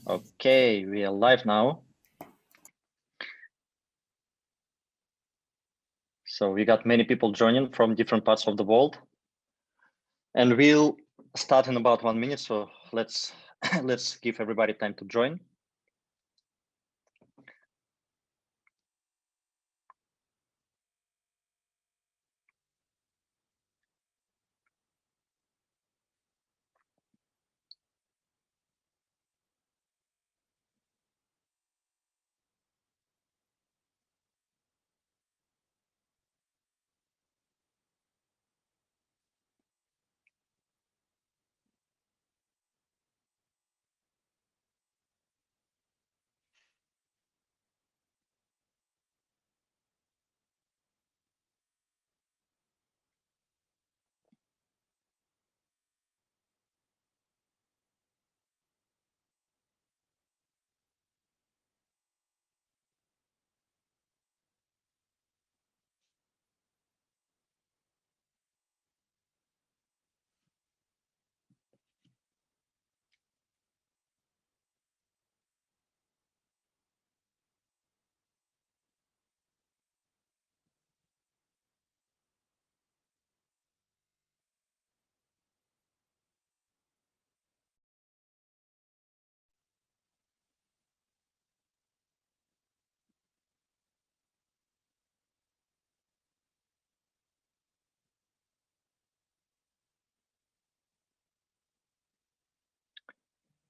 Okay, we are live now. So we got many people joining from different parts of the world. And we'll start in about 1 minute. So let's let's give everybody time to join.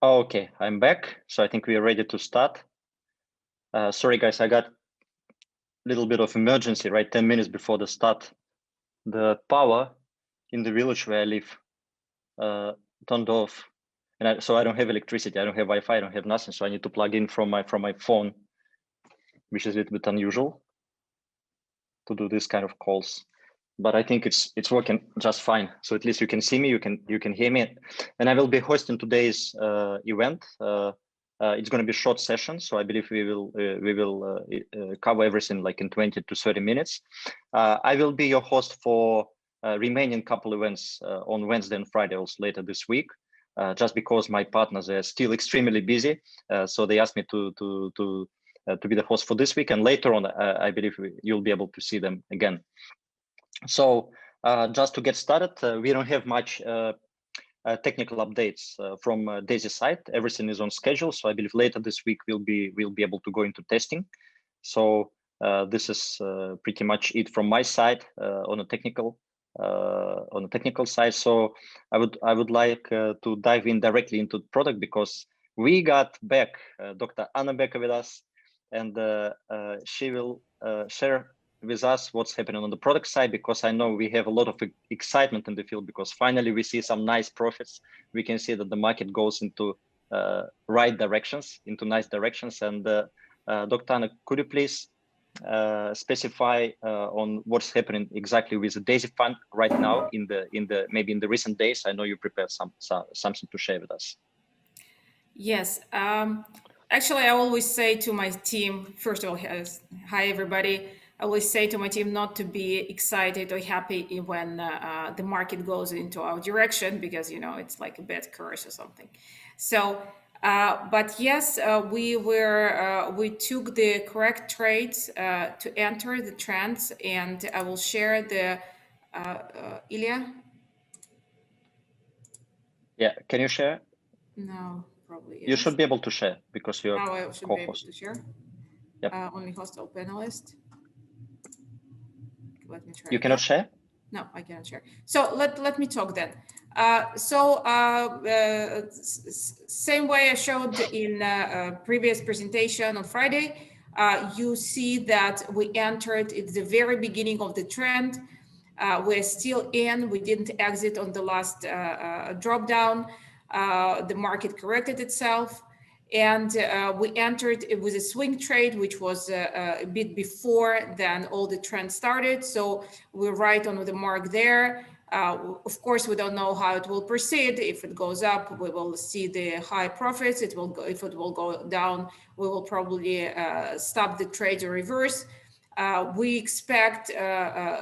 Okay, I'm back. So I think we are ready to start. Sorry, guys, I got a little bit of emergency, right? 10 minutes before the start. The power in the village where I live turned off. And so I don't have electricity, I don't have Wi-Fi, I don't have nothing. So I need to plug in from my phone, which is a little bit unusual to do this kind of calls. But I think it's working just fine. So at least you can see me, you can hear me, and I will be hosting today's event. It's going to be a short session, so I believe we will cover everything like in 20 to 30 minutes. I will be your host for remaining couple events on Wednesday and Friday, also later this week. Just because my partners are still extremely busy, so they asked me to be the host for this week, and later on, I believe you'll be able to see them again. So just to get started, we don't have much technical updates from Daisy side. Everything is on schedule. So I believe later this week we'll be able to go into testing. So this is pretty much it from my side on a technical side. So I would like to dive in directly into the product, because we got back Dr. Anna Becker with us, and she will share with us what's happening on the product side, because I know we have a lot of excitement in the field, because finally we see some nice profits. We can see that the market goes into right directions, into nice directions. And Dr. Anna, could you please specify on what's happening exactly with the Daisy Fund right now in the maybe in the recent days? I know you prepared something to share with us. Yes. Actually, I always say to my team, first of all, hi, everybody. I always say to my team not to be excited or happy when the market goes into our direction, because, it's like a bad curse or something. So, but yes, we took the correct trades to enter the trends, and I will share the, Ilya? Yeah, can you share? No, probably You yes. should be able to share because you're Now I should be able co-host. to share. Yep. Only host or panelist. Let me try. You cannot again. share? No, I cannot share. So let me talk then. Same way I showed in a previous presentation on Friday, you see that we entered at the very beginning of the trend. We're still in. We didn't exit on the last drop down. The market corrected itself. And we entered it with a swing trade, which was a bit before then all the trend started. So we're right on the mark there. Of course, we don't know how it will proceed. If it goes up, we will see the high profits. If it will go down, we will probably stop the trade or reverse. We expect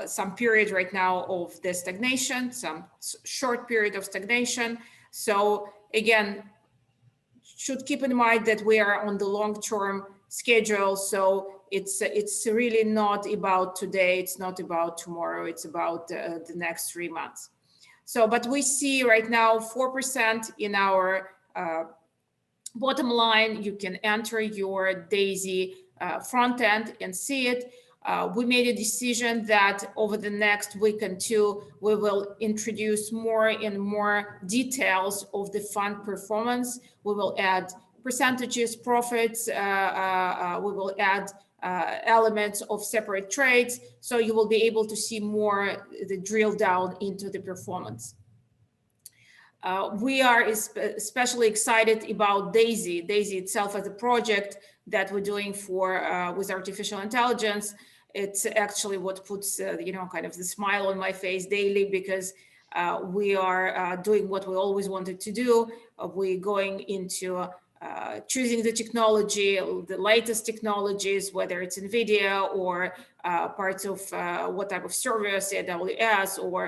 some period right now of the stagnation, some short period of stagnation. So again, should keep in mind that we are on the long-term schedule. So it's really not about today. It's not about tomorrow. It's about the next 3 months. So, but we see right now 4% in our bottom line. You can enter your Daisy front end and see it. We made a decision that over the next week and two, we will introduce more and more details of the fund performance. We will add percentages, profits. We will add elements of separate trades. So you will be able to see more the drill down into the performance. We are especially excited about Daisy. Daisy itself as a project that we're doing for with artificial intelligence. It's actually what puts kind of the smile on my face daily, because we are doing what we always wanted to do. We're going into choosing the technology, the latest technologies, whether it's NVIDIA or parts of what type of service, AWS, or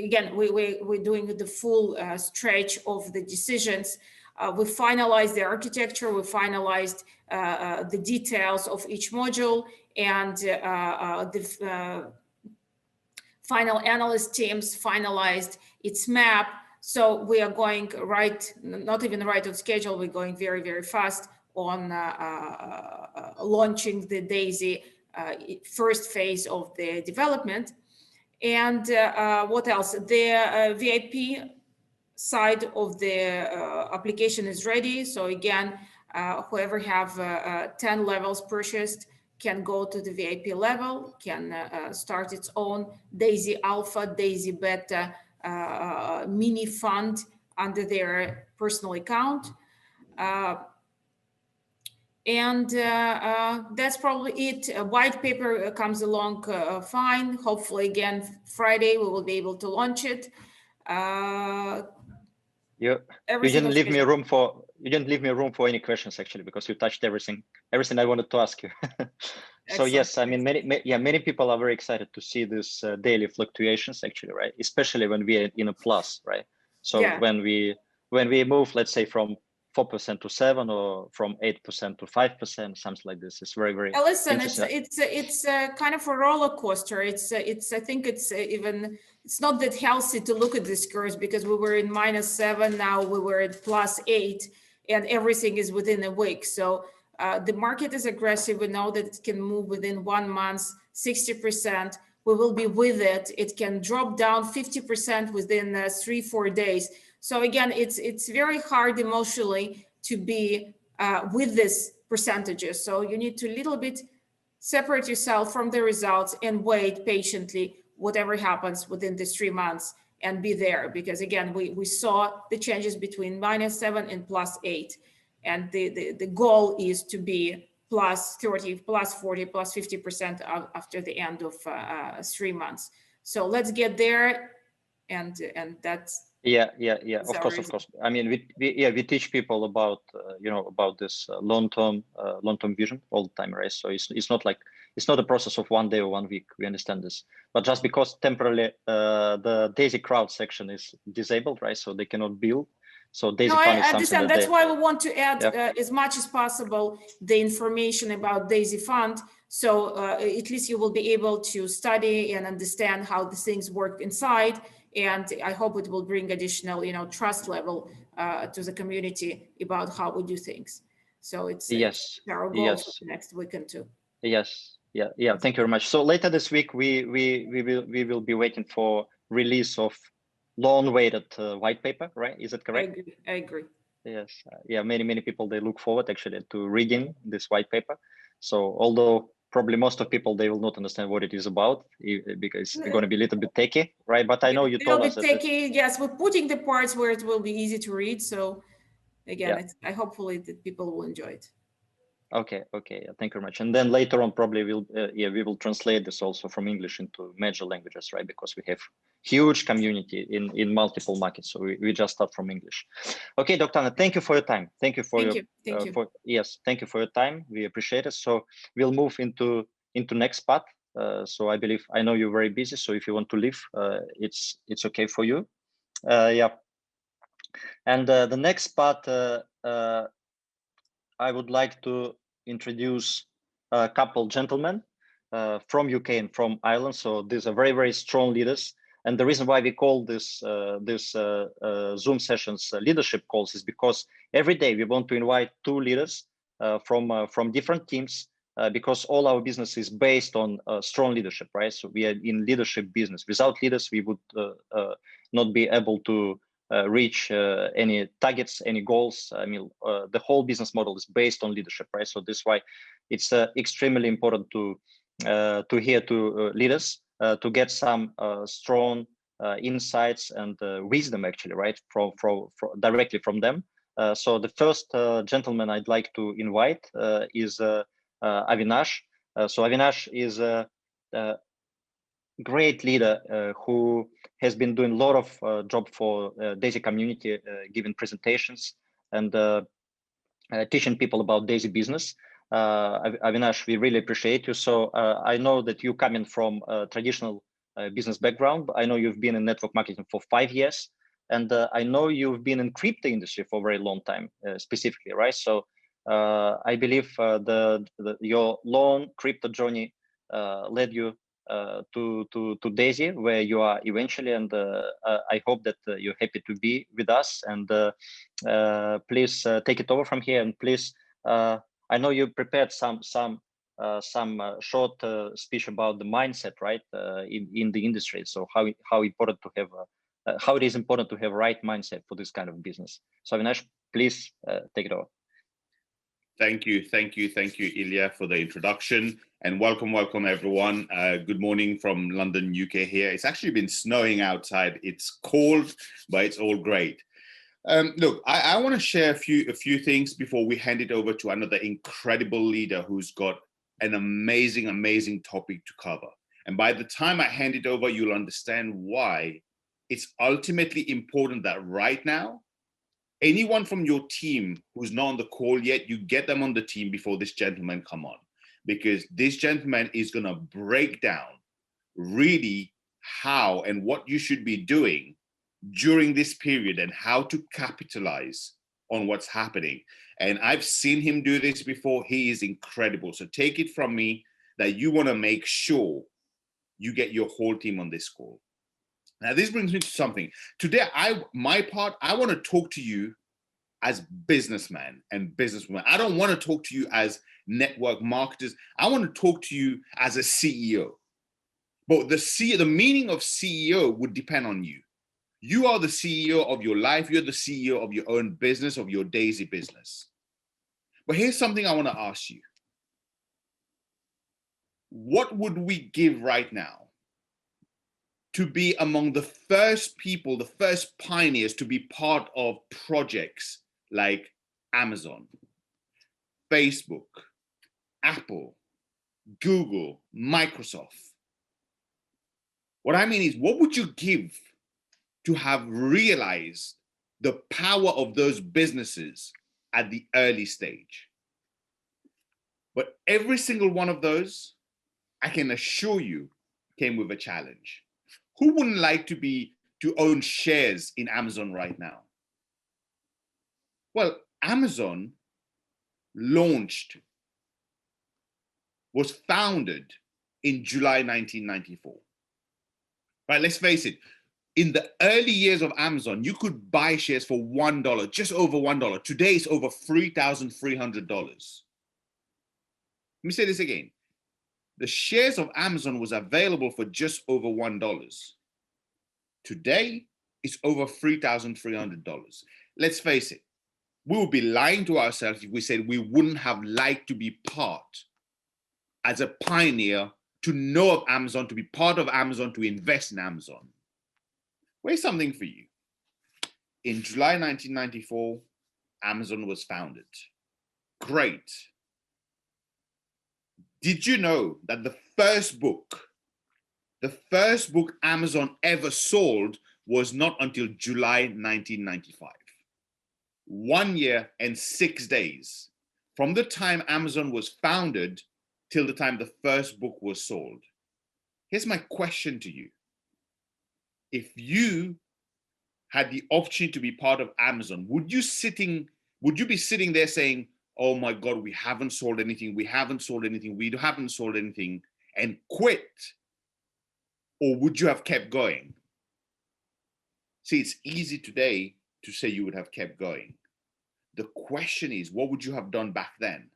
again, we're doing the full stretch of the decisions. We finalized the architecture, we finalized the details of each module, and the final analyst teams finalized its map. So we are going not even right on schedule, we're going very, very fast on launching the Daisy first phase of the development. And what else? The VIP side of the application is ready. So again, whoever have 10 levels purchased can go to the VIP level, can start its own Daisy Alpha, Daisy Beta mini fund under their personal account. And that's probably it. A white paper comes along fine. Hopefully, again, Friday, we will be able to launch it. You didn't leave me room for any questions, actually, because you touched everything I wanted to ask you. So yes, I mean, many people are very excited to see this daily fluctuations, actually, right? Especially when we are in a plus, right? So when we move, let's say, from 4% to 7%, or from 8% to 5%, something like this. It's very, very. Listen, it's kind of a roller coaster. I think it's not that healthy to look at these curves, because we were in -7, now we were at +8, and everything is within a week. So the market is aggressive. We know that it can move within 1 month, 60%. We will be with it. It can drop down 50% within 3-4 days. So again, it's very hard emotionally to be with these percentages. So you need to little bit separate yourself from the results and wait patiently whatever happens within these 3 months and be there. Because again, we saw the changes between -7 and +8. And the goal is to be +30, +40, +50% after the end of 3 months. So let's get there, and that's of course. I mean, we teach people about about this long-term vision all the time, right? So it's not a process of 1 day or 1 week. We understand this, but just because temporarily the Daisy crowd section is disabled, right? So they cannot build. So DaisyTron I understand. That's why we want to add as much as possible the information about Daisy Fund. So at least you will be able to study and understand how the things work inside. And I hope it will bring additional, trust level to the community about how we do things. So it's our goal for the next weekend too. Yes. Yeah. Thank you very much. So later this week, we will be waiting for release of long-awaited white paper, right? Is that correct? I agree. Yes. Many people, they look forward actually to reading this white paper. So although probably most of people, they will not understand what it is about, because it's going to be a little bit techy, right? But I know you told us that yes, we're putting the parts where it will be easy to read. So again, I hopefully that people will enjoy it. Okay. Thank you very much. And then later on, probably we will translate this also from English into major languages, right? Because we have huge community in multiple markets. So we just start from English. Okay, Dr. Anna, thank you for your time. Thank you for thank you for your time. We appreciate it. So we'll move into next part. So I know you're very busy. So if you want to leave, it's okay for you. And the next part. I would like to introduce a couple gentlemen from UK and from Ireland. So these are very, very strong leaders. And the reason why we call this Zoom sessions leadership calls is because every day we want to invite two leaders from different teams because all our business is based on strong leadership, right? So we are in leadership business. Without leaders, we would not be able to reach any targets, any goals. I mean, the whole business model is based on leadership, right? So this is why it's extremely important to hear to leaders to get some strong insights and wisdom, actually, right, from directly from them. So the first gentleman I'd like to invite is Avinash. So Avinash is a great leader who has been doing a lot of job for Daisy community, giving presentations and teaching people about Daisy business. Avinash, we really appreciate you. So I know that you coming from a traditional business background. I know you've been in network marketing for 5 years, and I know you've been in crypto industry for a very long time, specifically, right? So I believe your long crypto journey led you to Daisy, where you are eventually, and I hope that you're happy to be with us. And please take it over from here. And please, I know you prepared some short speech about the mindset, right, in the industry. So how important to have how it is important to have right mindset for this kind of business. So Avinash, please take it over. Thank you, Ilya, for the introduction, and welcome everyone. Good morning from London, UK here. It's actually been snowing outside. It's cold, but it's all great. Look, I want to share a few things before we hand it over to another incredible leader who's got an amazing topic to cover. And by the time I hand it over, you'll understand why it's ultimately important that right now, anyone from your team who's not on the call yet, you get them on the team before this gentleman come on, because this gentleman is going to break down really how and what you should be doing during this period and how to capitalize on what's happening. And I've seen him do this before. He is incredible. So take it from me that you want to make sure you get your whole team on this call. Now, this brings me to something. Today, I want to talk to you as businessmen and businesswomen. I don't want to talk to you as network marketers. I want to talk to you as a CEO. But the meaning of CEO would depend on you. You are the CEO of your life. You're the CEO of your own business, of your Daisy business. But here's something I want to ask you. What would we give right now to be among the first people, the first pioneers to be part of projects like Amazon, Facebook, Apple, Google, Microsoft? What I mean is, what would you give to have realized the power of those businesses at the early stage? But every single one of those, I can assure you, came with a challenge. Who wouldn't like to own shares in Amazon right now? Well, Amazon was founded in July 1994. Right, let's face it. In the early years of Amazon, you could buy shares for $1, just over $1. Today, it's over $3,300. Let me say this again. The shares of Amazon was available for just over $1. Today, it's over $3,300. Let's face it. We would be lying to ourselves if we said we wouldn't have liked to be part as a pioneer, to know of Amazon, to be part of Amazon, to invest in Amazon. Here's something for you. In July 1994, Amazon was founded. Great. Did you know that the first book Amazon ever sold was not until July 1995? 1 year and 6 days from the time Amazon was founded till the time the first book was sold. Here's my question to you. If you had the opportunity to be part of Amazon, would you be sitting there saying, oh my God, we haven't sold anything, we haven't sold anything, we haven't sold anything, and quit? Or would you have kept going? See, it's easy today to say you would have kept going. The question is, what would you have done back then?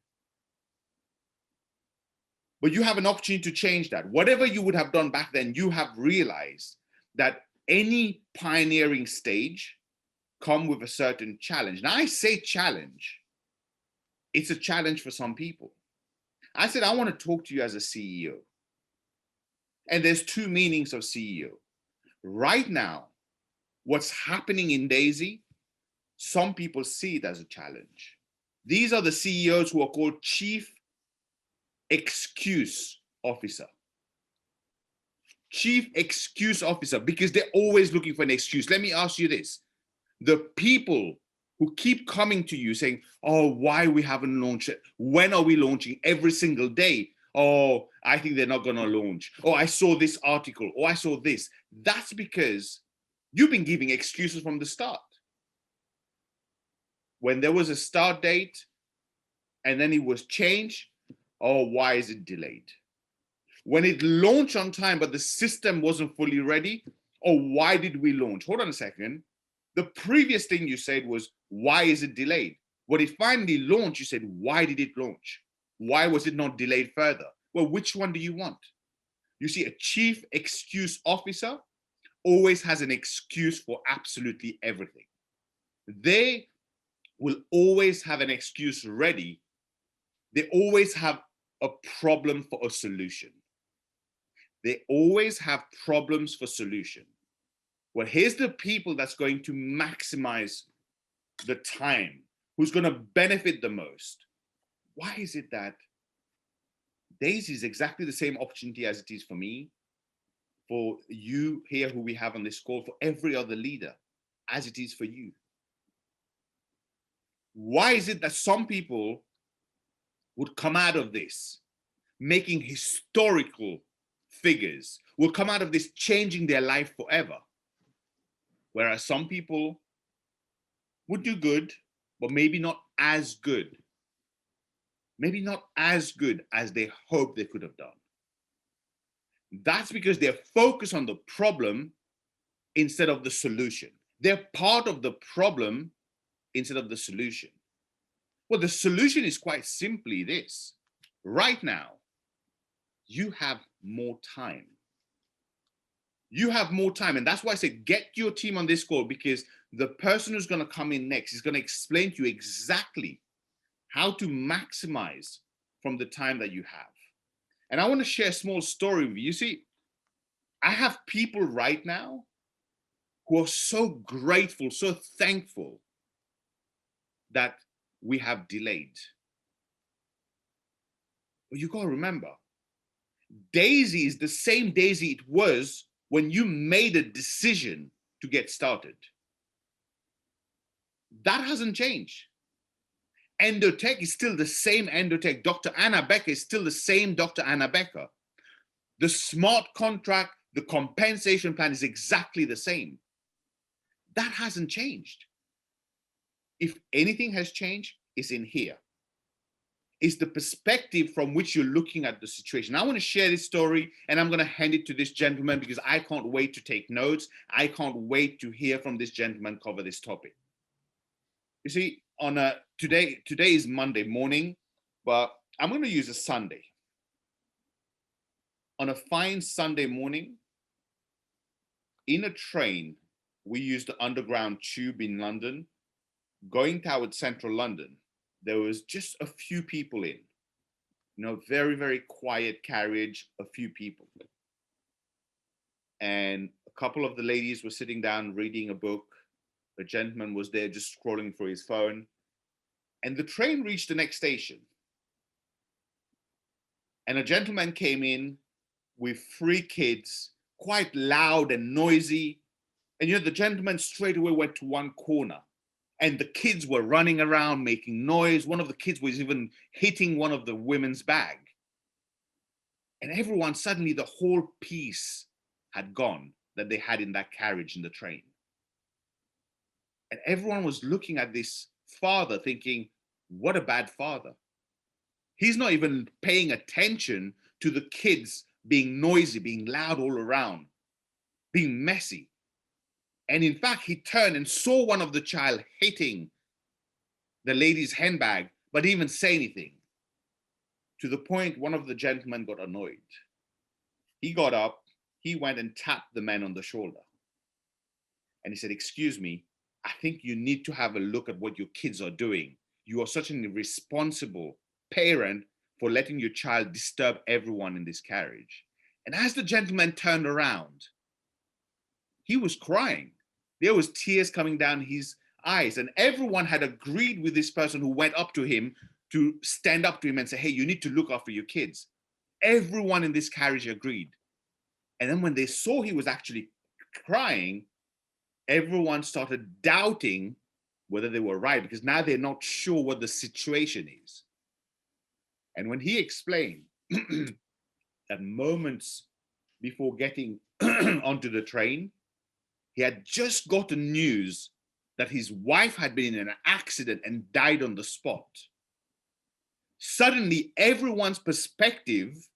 But you have an opportunity to change that. Whatever you would have done back then, you have realized that any pioneering stage come with a certain challenge. Now I say challenge. It's a challenge for some people. I said, I want to talk to you as a CEO. And there's two meanings of CEO. Right now, what's happening in Daisy, some people see it as a challenge. These are the CEOs who are called Chief Excuse Officer. Chief Excuse Officer, because they're always looking for an excuse. Let me ask you this. The people who keep coming to you saying, oh, why we haven't launched it? When are we launching? Every single day. Oh, I think they're not going to launch. Oh, I saw this article. Oh, I saw this. That's because you've been giving excuses from the start. When there was a start date and then it was changed, oh, why is it delayed? When it launched on time, but the system wasn't fully ready, oh, why did we launch? Hold on a second. The previous thing you said was, why is it delayed? When it finally launched, you said, why did it launch? Why was it not delayed further? Well, which one do you want? You see, a Chief Excuse Officer always has an excuse for absolutely everything. They will always have an excuse ready. They always have a problem for a solution. They always have problems for solution. Well, here's the people that's going to maximize the time, who's going to benefit the most. Why is it that Daisy is exactly the same opportunity as it is for me, for you here who we have on this call, for every other leader, as it is for you? Why is it that some people would come out of this making historical figures, will come out of this changing their life forever? Whereas some people would do good, but maybe not as good. Maybe not as good as they hoped they could have done. That's because they're focused on the problem instead of the solution. They're part of the problem instead of the solution. Well, the solution is quite simply this. Right now, you have more time. You have more time. And that's why I say get your team on this call, because the person who's going to come in next is going to explain to you exactly how to maximize from the time that you have. And I want to share a small story with you. You see, I have people right now who are so grateful, so thankful that we have delayed. But you got to remember, Daisy is the same Daisy it was when you made a decision to get started. That hasn't changed. Endotech is still the same Endotech. Dr. Anna Becker is still the same Dr. Anna Becker. The smart contract, the compensation plan is exactly the same. That hasn't changed. If anything has changed, it's in here. It's the perspective from which you're looking at the situation. I want to share this story, and I'm going to hand it to this gentleman because I can't wait to take notes. I can't wait to hear from this gentleman cover this topic. You see, on today is Monday morning, but I'm going to use a Sunday. On a fine Sunday morning, in a train, we used the underground tube in London, going towards central London. There was just a few people in, very, very quiet carriage, a few people. And a couple of the ladies were sitting down reading a book. A gentleman was there just scrolling through his phone. And the train reached the next station. And a gentleman came in with 3 kids, quite loud and noisy. And the gentleman straight away went to one corner. And the kids were running around making noise. One of the kids was even hitting one of the women's bag. And everyone, suddenly the whole peace had gone that they had in that carriage in the train. And everyone was looking at this father thinking, What a bad father. He's not even paying attention to the kids being noisy, being loud all around, being messy. And in fact, he turned and saw one of the child hitting the lady's handbag, but didn't even say anything. To the point, one of the gentlemen got annoyed. He got up, he went and tapped the man on the shoulder. And he said, "Excuse me, I think you need to have a look at what your kids are doing. You are such an irresponsible parent for letting your child disturb everyone in this carriage." And as the gentleman turned around, he was crying. There was tears coming down his eyes, and everyone had agreed with this person who went up to him to stand up to him and say, "Hey, you need to look after your kids." Everyone in this carriage agreed. And then when they saw he was actually crying, everyone started doubting whether they were right, because now they're not sure what the situation is. And when he explained that moments before getting onto the train, he had just gotten news that his wife had been in an accident and died on the spot. Suddenly, everyone's perspective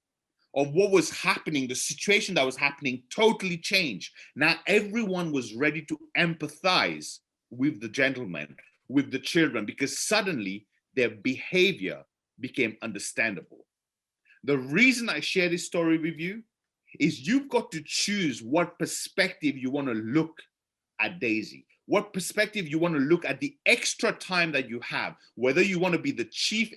of what was happening, the situation that was happening, totally changed. Now everyone was ready to empathize with the gentleman, with the children, because suddenly their behavior became understandable. The reason I share this story with you is you've got to choose what perspective you want to look at Daisy, what perspective you want to look at the extra time that you have, whether you want to be the chief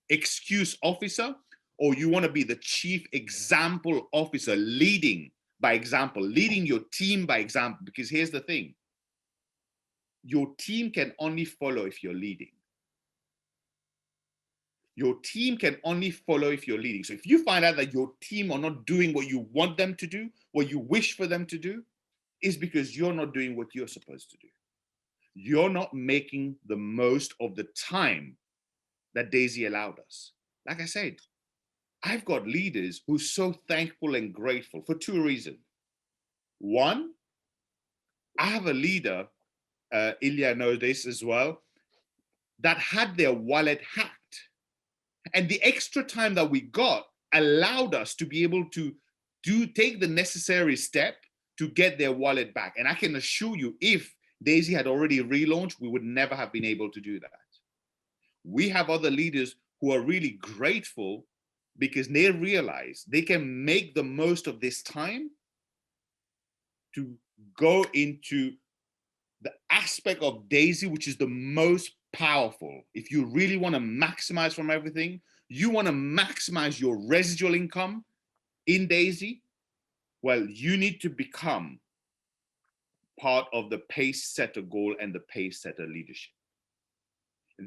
excuse officer or you want to be the chief example officer, leading by example, leading your team by example. Because here's the thing, your team can only follow if you're leading. Your team can only follow if you're leading. So if you find out that your team are not doing what you want them to do, what you wish for them to do, is because you're not doing what you're supposed to do. You're not making the most of the time that Daisy allowed us. Like I said, I've got leaders who are so thankful and grateful for two reasons. One, I have a leader, Ilya knows this as well, that had their wallet hacked. And the extra time that we got allowed us to be able to take the necessary step to get their wallet back. And I can assure you, if Daisy had already relaunched, we would never have been able to do that. We have other leaders who are really grateful because they realize they can make the most of this time to go into the aspect of Daisy, which is the most powerful. If you really want to maximize from everything, you want to maximize your residual income in Daisy, well, you need to become part of the pace setter goal and the pace setter leadership.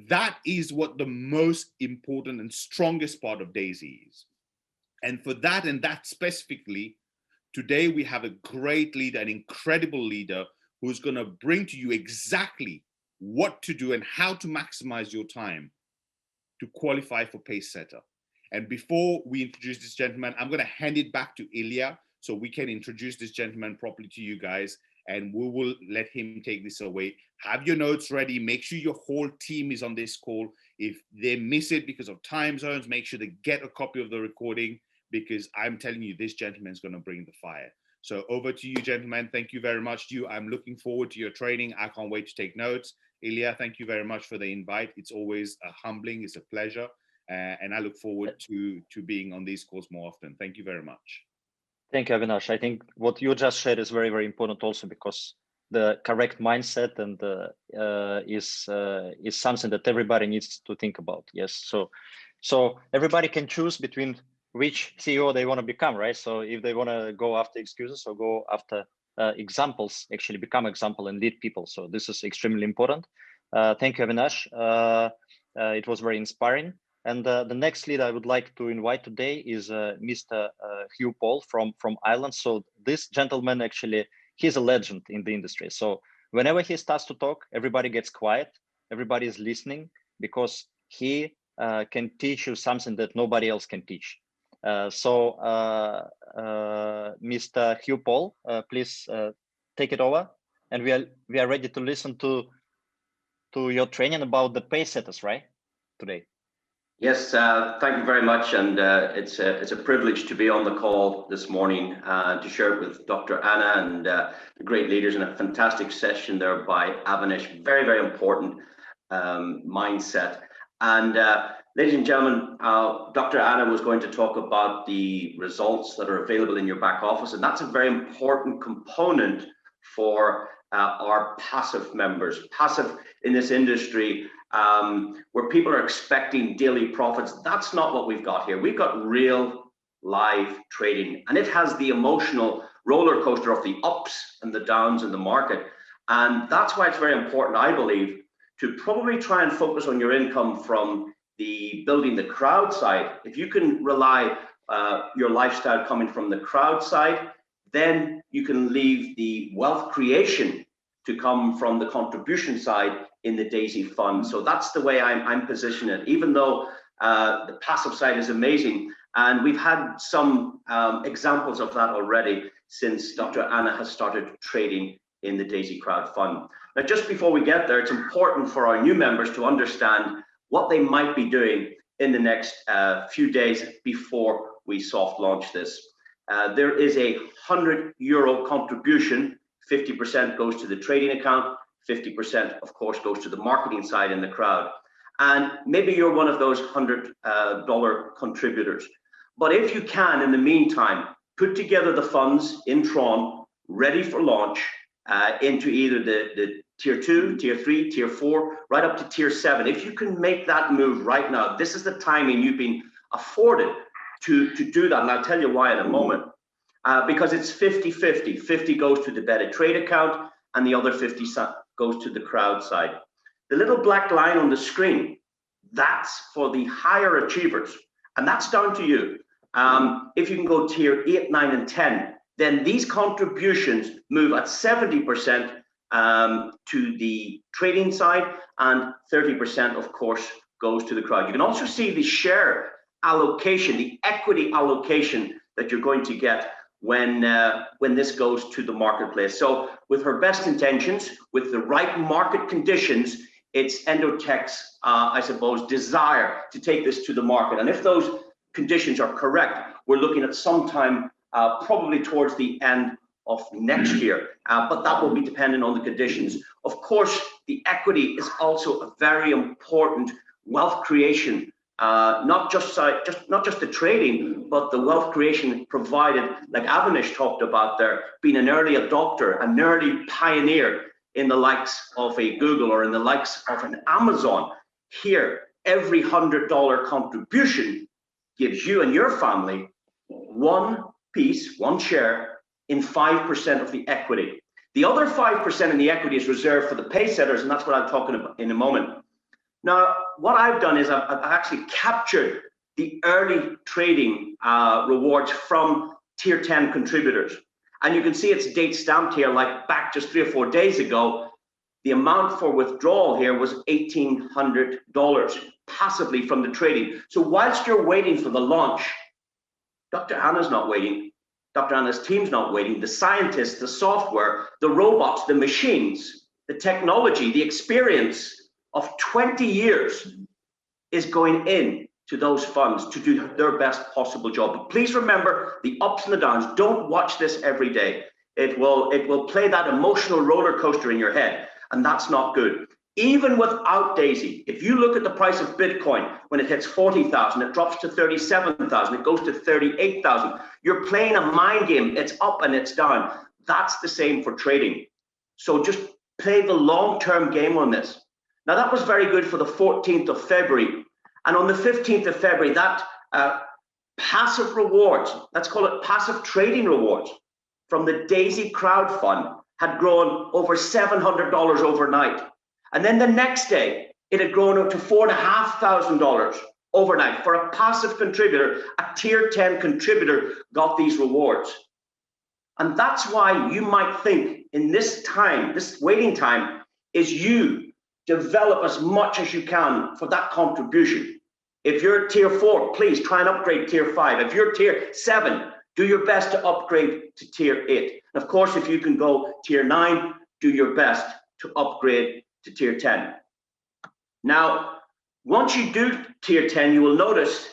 That is what the most important and strongest part of Daisy is. And for that, and that specifically, today we have a great leader, an incredible leader, who's going to bring to you exactly what to do and how to maximize your time to qualify for pace setter. And before we introduce this gentleman, I'm going to hand it back to Ilya so we can introduce this gentleman properly to you guys, and we will let him take this away. Have your notes ready. Make sure your whole team is on this call. If they miss it because of time zones, make sure they get a copy of the recording, because I'm telling you, this gentleman is going to bring the fire. So over to you, gentlemen. Thank you very much to you. I'm looking forward to your training. I can't wait to take notes. Ilya, thank you very much for the invite. It's always humbling. It's a pleasure. And I look forward to being on these calls more often. Thank you very much. Thank you, Avinash. I think what you just shared is very, very important also, because the correct mindset and is something that everybody needs to think about. Yes. So everybody can choose between which CEO they want to become, right? So if they want to go after excuses or go after examples, actually become example and lead people. So this is extremely important. Thank you, Avinash. It was very inspiring. And the next lead I would like to invite today is Mr. Hugh Paul from Ireland. So this gentleman, actually, he's a legend in the industry. So whenever he starts to talk, everybody gets quiet, everybody is listening, because he can teach you something that nobody else can teach. Mr. Hugh Paul, please take it over. And we are ready to listen to your training about the pace setters, right? today. Yes, thank you very much, and it's a privilege to be on the call this morning to share it with Dr. Anna and the great leaders, and a fantastic session there by Avanish. Very, very important mindset. And ladies and gentlemen, Dr. Anna was going to talk about the results that are available in your back office, and that's a very important component for our passive members. Passive in this industry, where people are expecting daily profits, that's not what we've got here. We've got real live trading, and it has the emotional roller coaster of the ups and the downs in the market. And that's why it's very important, I believe, to probably try and focus on your income from the building the crowd side. If you can rely your lifestyle coming from the crowd side, then you can leave the wealth creation to come from the contribution side in the Daisy fund. So that's the way I'm positioning it, even though the passive side is amazing. And we've had some examples of that already since Dr. Anna has started trading in the Daisy Crowd Fund. Now, just before we get there, it's important for our new members to understand what they might be doing in the next few days before we soft launch this. There is a €100 contribution. 50% goes to the trading account, 50% of course goes to the marketing side in the crowd. And maybe you're one of those $100 contributors. But if you can, in the meantime, put together the funds in Tron, ready for launch into either the tier 2, tier 3, tier 4, right up to tier 7. If you can make that move right now, this is the timing you've been afforded to do that. And I'll tell you why in a moment. Because it's 50-50. 50 goes to the Better Trade account, and the other 50 goes to the crowd side. The little black line on the screen, that's for the higher achievers, and that's down to you. If you can go tier 8, 9, and 10, then these contributions move at 70% to the trading side, and 30%, of course, goes to the crowd. You can also see the share allocation, the equity allocation that you're going to get when this goes to the marketplace. So with her best intentions, with the right market conditions, it's Endotech's, I suppose, desire to take this to the market. And if those conditions are correct, we're looking at sometime probably towards the end of next year, but that will be dependent on the conditions. Of course, the equity is also a very important wealth creation. Not just the trading, but the wealth creation provided, like Avanish talked about there, being an early adopter, an early pioneer in the likes of a Google or in the likes of an Amazon. Here, every $100 contribution gives you and your family one piece, one share in 5% of the equity. The other 5% in the equity is reserved for the pay setters, and that's what I'm talking about in a moment. Now, what I've done is I've actually captured the early trading rewards from tier 10 contributors. And you can see it's date stamped here, like back just 3 or 4 days ago. The amount for withdrawal here was $1,800 passively from the trading. So whilst you're waiting for the launch, Dr. Anna's not waiting. Dr. Anna's team's not waiting. The scientists, the software, the robots, the machines, the technology, the experience of 20 years is going in to those funds to do their best possible job. But please remember the ups and the downs. Don't watch this every day. It will play that emotional roller coaster in your head, and that's not good. Even without Daisy, if you look at the price of Bitcoin, when it hits 40,000, it drops to 37,000, it goes to 38,000. You're playing a mind game. It's up and it's down. That's the same for trading. So just play the long-term game on this. Now, that was very good for the 14th of February. And on the 15th of February, that passive rewards, let's call it passive trading rewards, from the Daisy Crowd Fund had grown over $700 overnight. And then the next day, it had grown up to $4,500 overnight. For a passive contributor, a tier 10 contributor got these rewards. And that's why you might think in this time, this waiting time, is you develop as much as you can for that contribution. If you're tier 4, please try and upgrade tier 5. If you're tier 7, do your best to upgrade to tier 8. And of course, if you can go tier 9, do your best to upgrade to tier 10. Now, Once you do tier 10, you will notice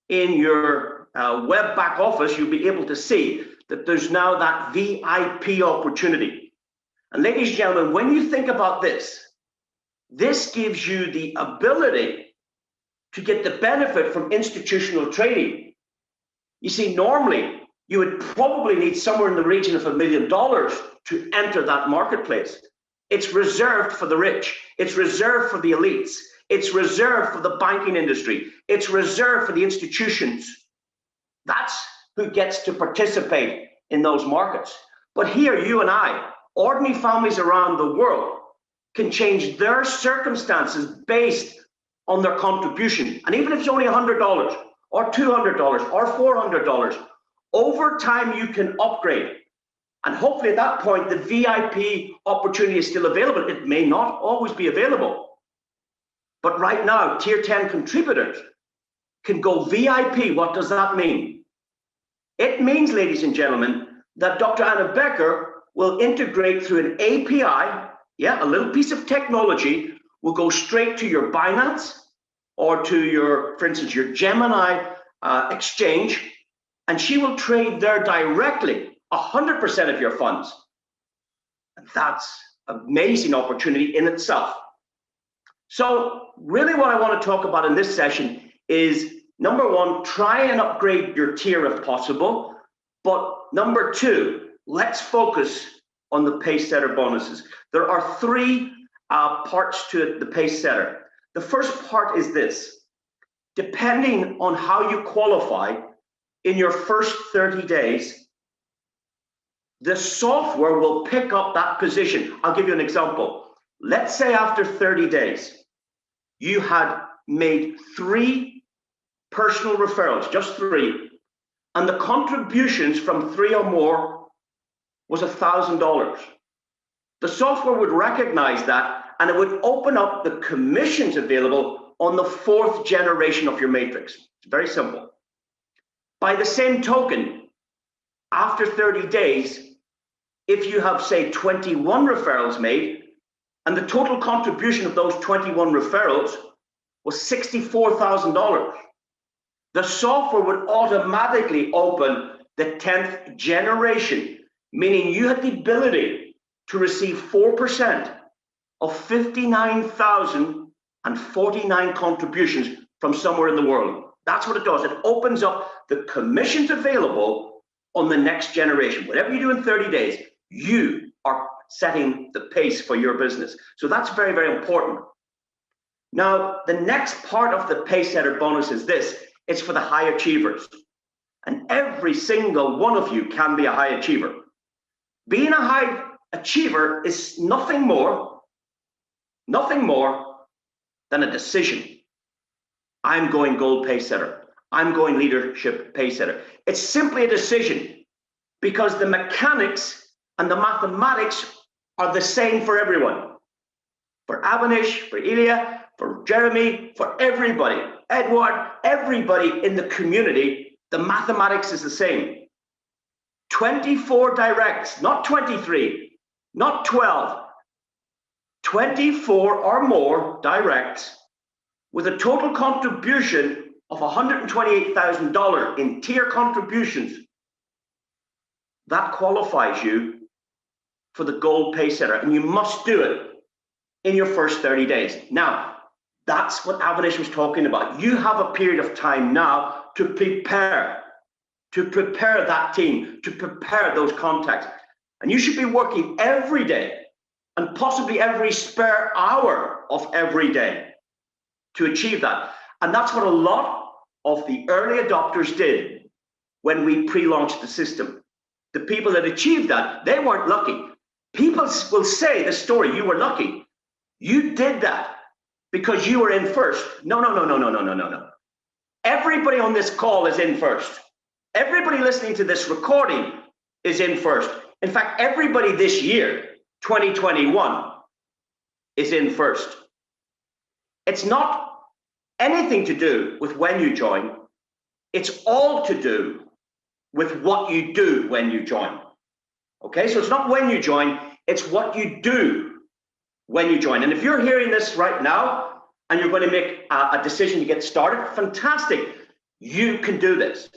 in your web back office, you'll be able to see that there's now that VIP opportunity. And ladies and gentlemen, when you think about this, this gives you the ability to get the benefit from institutional trading. You see, normally you would probably need somewhere in the region of $1 million to enter that marketplace. It's reserved for the rich. It's reserved for the elites. It's reserved for the banking industry. It's reserved for the institutions. That's who gets to participate in those markets. But here, you and I, ordinary families around the world, can change their circumstances based on their contribution. And even if it's only $100 or $200 or $400, over time you can upgrade. And hopefully at that point, the VIP opportunity is still available. It may not always be available. But right now, tier 10 contributors can go VIP. What does that mean? It means, ladies and gentlemen, that Dr. Anna Becker will integrate through an API, a little piece of technology will go straight to your Binance or to your, for instance, your Gemini exchange, and she will trade there directly 100% of your funds. And that's an amazing opportunity in itself. So really what I want to talk about in this session is, number one, try and upgrade your tier if possible. But number two, let's focus on the pace setter bonuses. There are three parts to the pace setter. The first part is this: depending on how you qualify in your first 30 days, the software will pick up that position. I'll give you an example. Let's say after 30 days, you had made 3 personal referrals, just 3, and the contributions from 3 or more was $1,000. The software would recognize that, and it would open up the commissions available on the 4th generation of your matrix. It's very simple. By the same token, after 30 days, if you have, say, 21 referrals made, and the total contribution of those 21 referrals was $64,000, the software would automatically open the 10th generation, meaning you had the ability to receive 4% of 59,049 contributions from somewhere in the world. That's what it does. It opens up the commissions available on the next generation. Whatever you do in 30 days, you are setting the pace for your business. So that's very, very important. Now, the next part of the pace setter bonus is this. It's for the high achievers. And every single one of you can be a high achiever. Being a high achiever is nothing more than a decision. I'm going gold pace setter. I'm going leadership pace setter. It's simply a decision, because the mechanics and the mathematics are the same for everyone. For Avanish, for Ilya, for Jeremy, for everybody, Edward, everybody in the community, the mathematics is the same. 24 directs, not 23, not 12, 24 or more directs with a total contribution of $128,000 in tier contributions. That qualifies you for the gold pace setter, and you must do it in your first 30 days. Now, that's what Avanish was talking about. You have a period of time now to prepare that team, to prepare those contacts. And you should be working every day, and possibly every spare hour of every day, to achieve that. And that's what a lot of the early adopters did when we pre-launched the system. The people that achieved that, they weren't lucky. People will say the story, you were lucky. You did that because you were in first. No. Everybody on this call is in first. Everybody listening to this recording is in first. In fact, everybody this year, 2021, is in first. It's not anything to do with when you join. It's all to do with what you do when you join. Okay, so it's not when you join, it's what you do when you join. And if you're hearing this right now and you're going to make a decision to get started, fantastic. You can do this.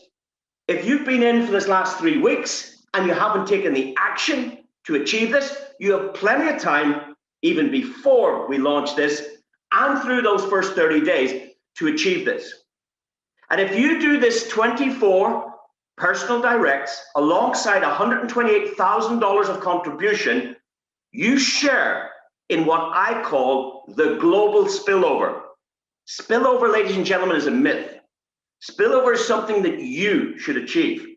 If you've been in for this last 3 weeks and you haven't taken the action to achieve this, you have plenty of time, even before we launch this and through those first 30 days, to achieve this. And if you do this 24 personal directs alongside $128,000 of contribution, you share in what I call the global spillover. Spillover, ladies and gentlemen, is a myth. Spillover is something that you should achieve.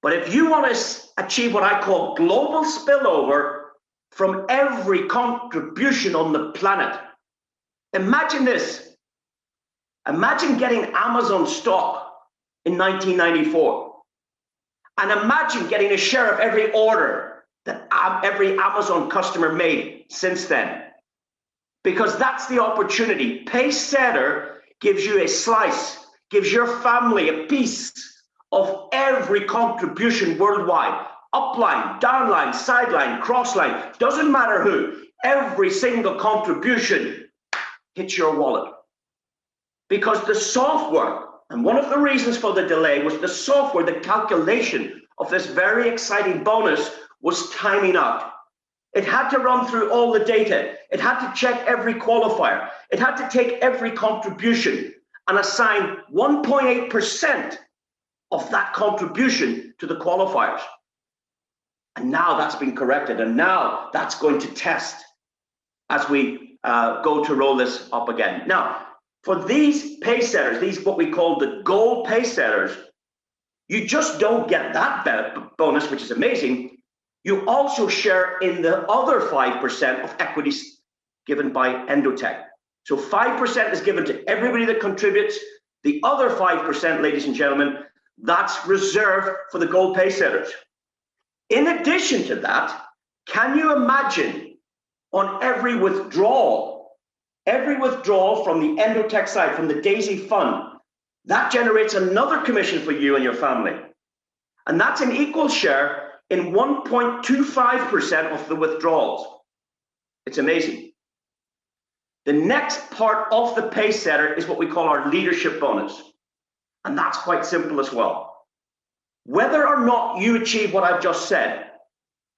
But if you want to achieve what I call global spillover from every contribution on the planet, imagine this. Imagine getting Amazon stock in 1994. And imagine getting a share of every order that every Amazon customer made since then. Because that's the opportunity. Pacesetter gives you a slice, gives your family a piece of every contribution worldwide. Upline, downline, sideline, crossline, doesn't matter who. Every single contribution hits your wallet. Because the software, and one of the reasons for the delay was the software, the calculation of this very exciting bonus was timing out. It had to run through all the data. It had to check every qualifier. It had to take every contribution and assign 1.8% of that contribution to the qualifiers. And now that's been corrected. And now that's going to test as we go to roll this up again. Now, for these pacesetters, these what we call the gold pacesetters, you just don't get that bonus, which is amazing. You also share in the other 5% of equities given by Endotech. So 5% is given to everybody that contributes. The other 5%, ladies and gentlemen, that's reserved for the gold pacesetters. In addition to that, can you imagine on every withdrawal from the Endotech side, from the Daisy Fund, that generates another commission for you and your family. And that's an equal share in 1.25% of the withdrawals. It's amazing. The next part of the pacesetter is what we call our leadership bonus. And that's quite simple as well. Whether or not you achieve what I've just said,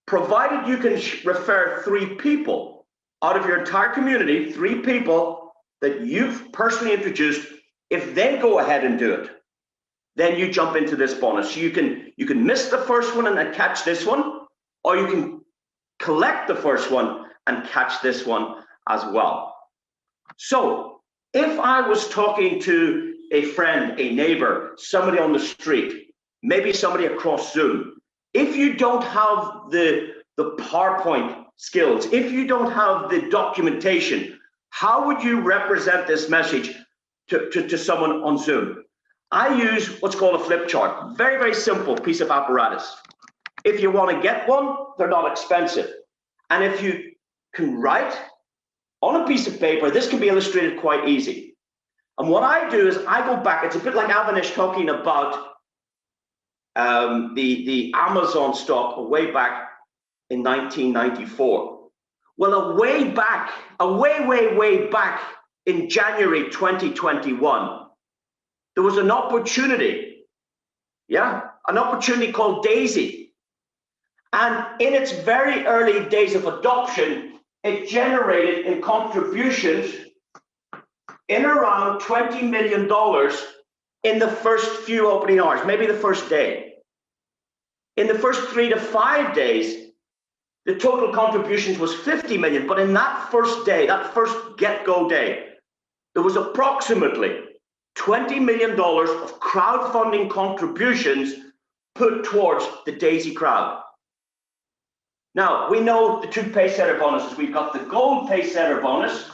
provided you can refer 3 people out of your entire community, 3 people that you've personally introduced, if they go ahead and do it, then you jump into this bonus. So you can miss the first one and then catch this one, or you can collect the first one and catch this one as well. So if I was talking to a friend, a neighbor, somebody on the street, maybe somebody across Zoom, if you don't have the PowerPoint skills, if you don't have the documentation, how would you represent this message to someone on Zoom? I use what's called a flip chart. Very, very simple piece of apparatus. If you want to get one, they're not expensive. And if you can write on a piece of paper, this can be illustrated quite easy. And what I do is I go back, it's a bit like Avanish talking about the Amazon stock way back in 1994. Well, way back in January 2021, there was an opportunity, an opportunity called Daisy. And in its very early days of adoption, it generated in contributions in around $20 million in the first few opening hours, maybe the first day. In the first 3 to 5 days, the total contributions was 50 million, but in that first day, that first get-go day, there was approximately $20 million of crowdfunding contributions put towards the Daisy crowd. Now, we know the 2 pacesetter bonuses. We've got the gold pacesetter bonus,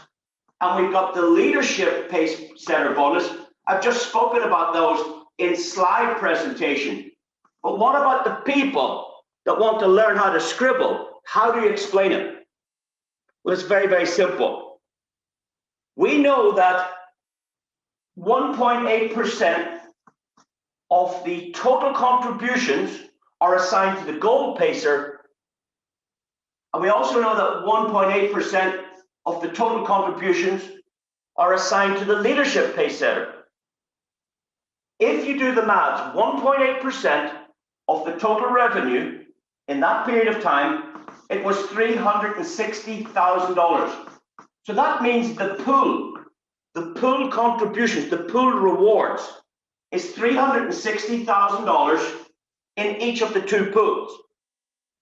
and we've got the leadership pacesetter bonus. I've just spoken about those in slide presentation. But what about the people that want to learn how to scribble? How do you explain it? Well, it's very, very simple. We know that 1.8% of the total contributions are assigned to the gold pacer. And we also know that 1.8% of the total contributions are assigned to the leadership pay setter. If you do the maths, 1.8% of the total revenue in that period of time, it was $360,000. So that means the pool contributions, the pool rewards is $360,000 in each of the two pools.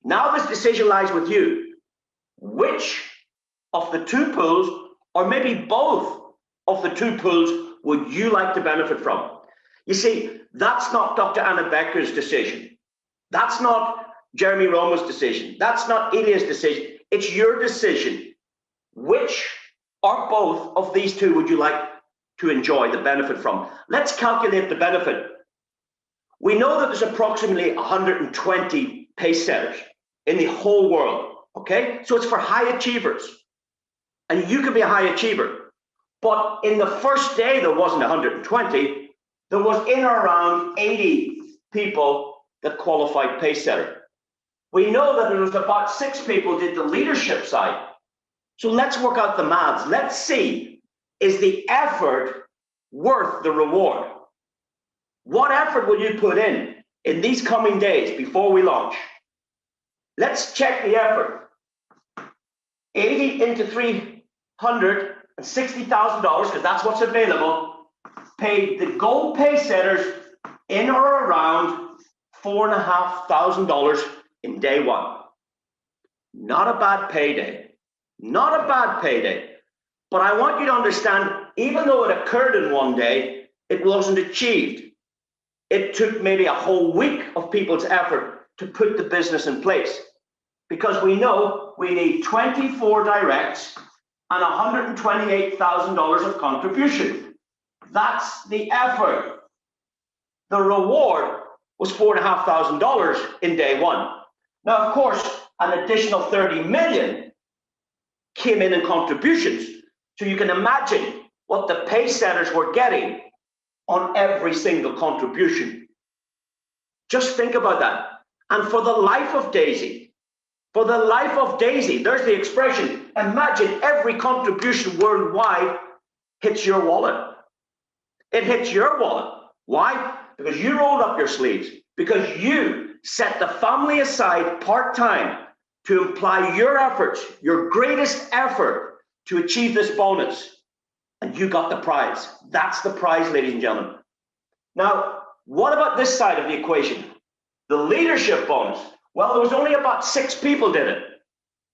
Now this decision lies with you. Which of the two pools, or maybe both of the two pools, would you like to benefit from? You see, that's not Dr. Anna Becker's decision. That's not Jeremy Romo's decision. That's not Ilya's decision. It's your decision. Which or both of these two would you like to enjoy the benefit from? Let's calculate the benefit. We know that there's approximately 120 pay setters in the whole world, okay? So it's for high achievers. And you can be a high achiever. But in the first day, there wasn't 120. There was in or around 80 people that qualified pay setter. We know that there was about 6 people did the leadership side. So let's work out the maths. Let's see, is the effort worth the reward? What effort will you put in these coming days before we launch? Let's check the effort. 80 into $360,000, because that's what's available, paid the gold pay setters in or around $4,500 in day one. Not a bad payday. Not a bad payday. But I want you to understand, even though it occurred in one day, it wasn't achieved. It took maybe a whole week of people's effort to put the business in place. Because we know we need 24 directs and $128,000 of contribution. That's the effort. The reward was $4,500 in day one. Now, of course, an additional 30 million came in contributions. So you can imagine what the pay setters were getting on every single contribution. Just think about that. And for the life of Daisy, there's the expression. Imagine every contribution worldwide hits your wallet. It hits your wallet. Why? Because you rolled up your sleeves, because you set the family aside part-time to apply your efforts, your greatest effort to achieve this bonus. And you got the prize. That's the prize, ladies and gentlemen. Now, what about this side of the equation? The leadership bonus. Well, there was only about 6 people did it.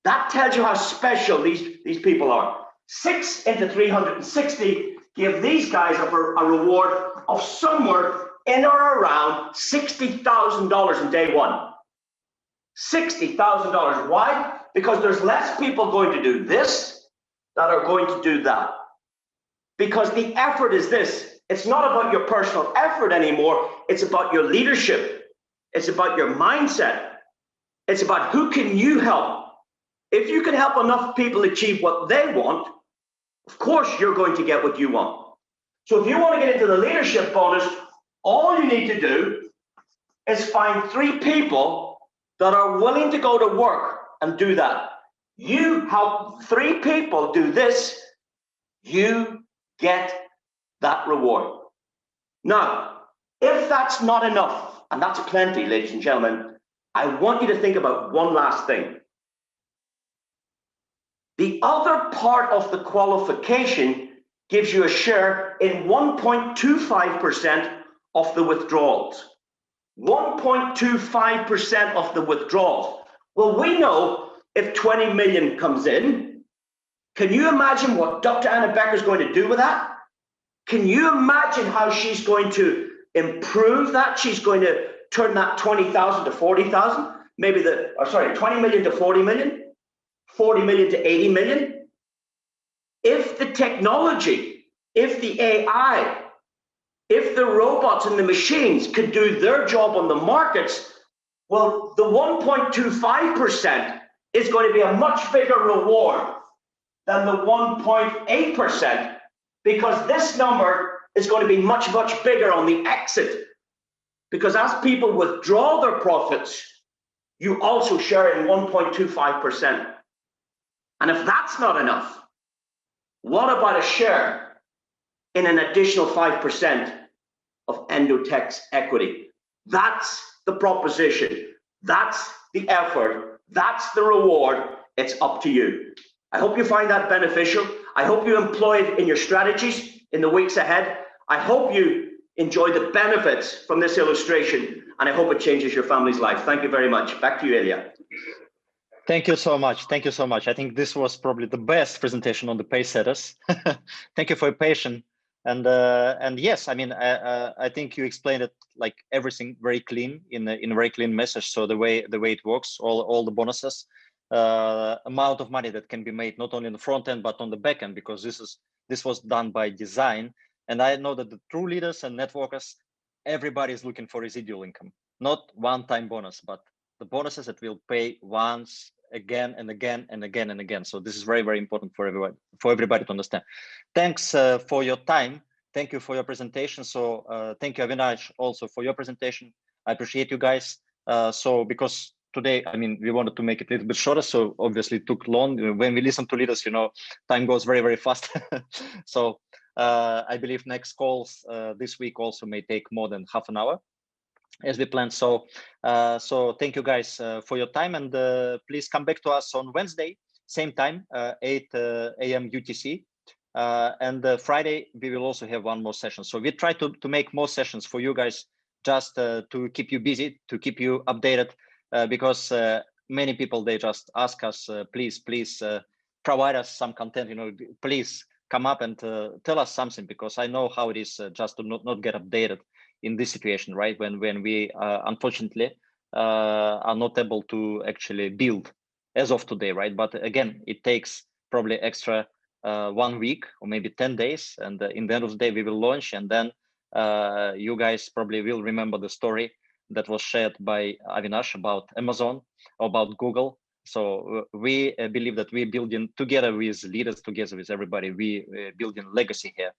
That tells you how special these people are. 6 into 360 give these guys a reward of somewhere in or around $60,000 in day one. $60,000. Why? Because there's less people going to do this that are going to do that. Because the effort is this. It's not about your personal effort anymore. It's about your leadership. It's about your mindset. It's about who can you help. If you can help enough people achieve what they want, of course you're going to get what you want. So if you want to get into the leadership bonus, all you need to do is find 3 people that are willing to go to work and do that. You help 3 people do this, you get that reward. Now, if that's not enough, and that's plenty, ladies and gentlemen, I want you to think about one last thing. The other part of the qualification gives you a share in 1.25% of the withdrawals. 1.25% of the withdrawals. Well, we know if 20 million comes in, can you imagine what Dr. Anna Becker is going to do with that? Can you imagine how she's going to improve that? She's going to turn that 20,000 to 40,000, maybe 20 million to 40 million, 40 million to 80 million. If the technology, if the AI, if the robots and the machines could do their job on the markets, well, the 1.25% is going to be a much bigger reward than the 1.8%, because this number is going to be much, much bigger on the exit. Because as people withdraw their profits, you also share in 1.25%. And if that's not enough, what about a share in an additional 5% of Endotech's equity. That's the proposition. That's the effort. That's the reward. It's up to you. I hope you find that beneficial. I hope you employ it in your strategies in the weeks ahead. I hope you enjoy the benefits from this illustration, and I hope it changes your family's life. Thank you very much. Back to you, Ilya. Thank you so much. Thank you so much. I think this was probably the best presentation on the pace setters. Thank you for your patience. And yes, I mean, I think you explained it like everything very clean in a very clean message. So the way it works, all the bonuses, amount of money that can be made not only in the front end but on the back end, because this was done by design. And I know that the true leaders and networkers, everybody is looking for residual income, not one-time bonus, but the bonuses that will pay once, again and again and again and again. So this is very, very important for everybody to understand. Thanks for your time. Thank you for your presentation. So thank you, Avinash, also for your presentation. I appreciate you guys. So because today, I mean, we wanted to make it a little bit shorter, so obviously it took long. When we listen to leaders, you know, time goes very, very fast. So I believe next calls this week also may take more than half an hour, as we planned. So thank you guys for your time, and please come back to us on Wednesday, same time, 8 a.m. UTC. And Friday, we will also have one more session. So we try to make more sessions for you guys, just to keep you busy, to keep you updated, because many people, they just ask us, please provide us some content, you know, please come up and tell us something, because I know how it is just to not get updated in this situation, right? When we unfortunately are not able to actually build as of today, right? But again, it takes probably extra 1 week or maybe 10 days, and in the end of the day we will launch, and then you guys probably will remember the story that was shared by Avinash about Amazon, about Google. So we believe that we're building together with leaders, together with everybody, we building legacy here,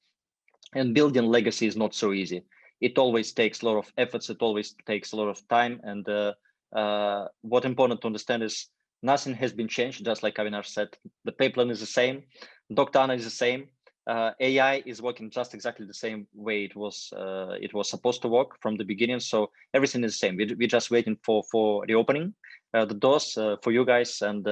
and building legacy is not so easy. It always takes a lot of efforts. It always takes a lot of time. And what's important to understand is nothing has been changed. Just like Avinash said, the pipeline is the same. Dr. Anna is the same. AI is working just exactly the same way it was supposed to work from the beginning. So everything is the same. We're just waiting for reopening the doors for you guys, and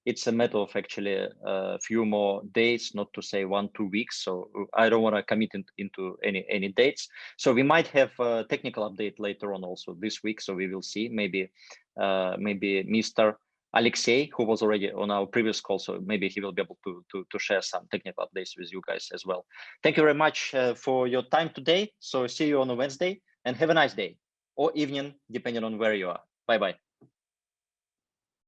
it's a matter of actually a few more days, not to say 1-2 weeks. So I don't want to commit into any dates. So we might have a technical update later on also this week. So we will see. Maybe Mr. Alexei, who was already on our previous call, so maybe he will be able to share some technical updates with you guys as well. Thank you very much for your time today. So see you on a Wednesday, and have a nice day or evening, depending on where you are. Bye-bye.